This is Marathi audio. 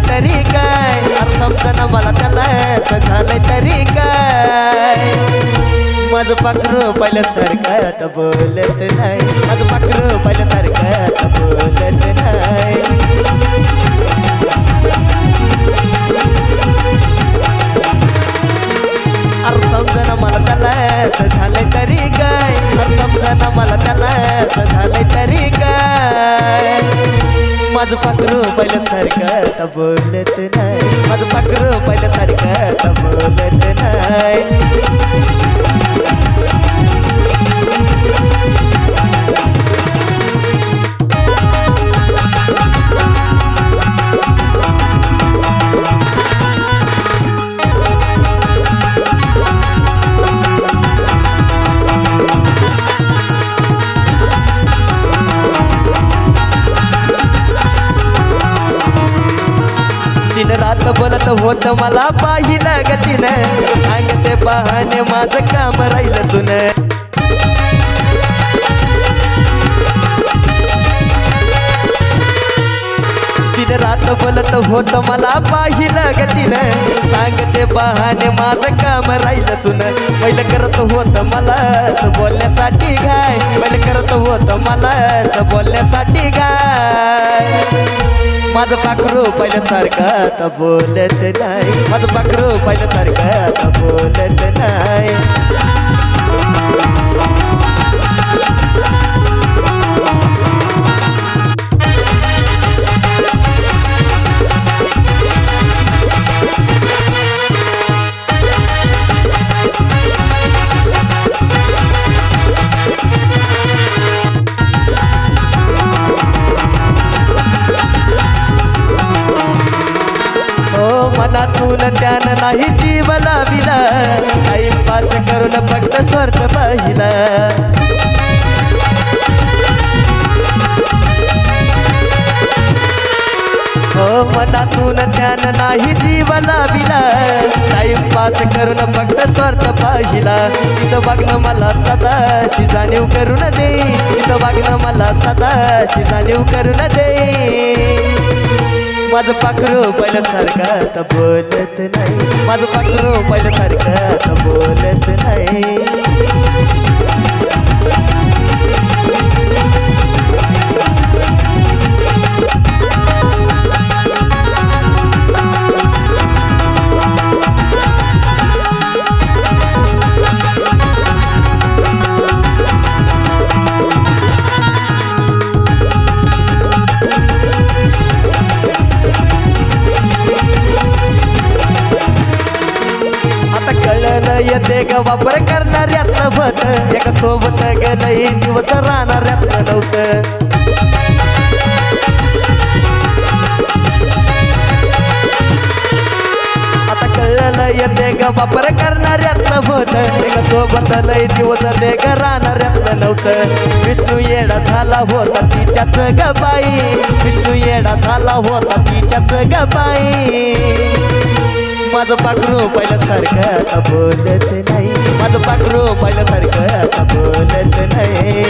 तरी काय समजना मला त्याला झालंय तरी काय माझं पाखरू पहिल्यासारखं आता बोलत नाही माझं पाखरू पहिल्यासारखं आता बोलत नाही समजना मला त्याला झालंय तरी काय समजना मला त्याला झालंय तरी काय माझं पाखरू पहिल्यासारखं आता बोलत नाही माझं पाखरू पहिल्यासारखं आता बोलत नाही दिन रात बोलत होत मला पाहिलं गतीनं सांगते बहाने माझं काम राहिलं तुन दिन रात बोलत होत मला पाहिलं गतीनं सांगते बहाने माझं काम राहिलं तुन पहिलं करत होत मला बोलण्यासाठी काय पहिलं करत होत मला बोलण्यासाठी काय माझं पाखरू पहिल्यासारखं आता बोलत नाही माझं पाखरू पहिल्यासारखं आता बोलत नाही मनातून त्यानं नाही जीव लाविला टाईमपास करून फक्त स्वार्थ पाहिला हो मनातून त्यानं नाही जीव लाविला टाईमपास करून फक्त स्वार्थ पाहिला तिचं वागणं मला सदाशी जाणीव करून दे तिचं वागणं मला सदाशी जाणीव करून दे माझं पाखरू पहिल्यासारखं आता बोलत नाही माझं पाखरू पहिल्यासारखं आता बोलत नाही येते ग वापर करणाऱ्यातलं भत एका सोबत गेलंही दिवस राहणाऱ्यातलं नव्हतं आता कळलं येते ग वापर करणाऱ्यातलं भत एका सोबत लई दिवस ते ग राहणाऱ्यातलं नव्हतं विष्णू येडा झाला होता तिच्याच ग बाई विष्णू येडा झाला होता तिच्याच ग बाई माझं पाखरू पहिल्यासारखं आता बोलत नाही माझं पाखरू पहिल्यासारखं आता बोलत नाही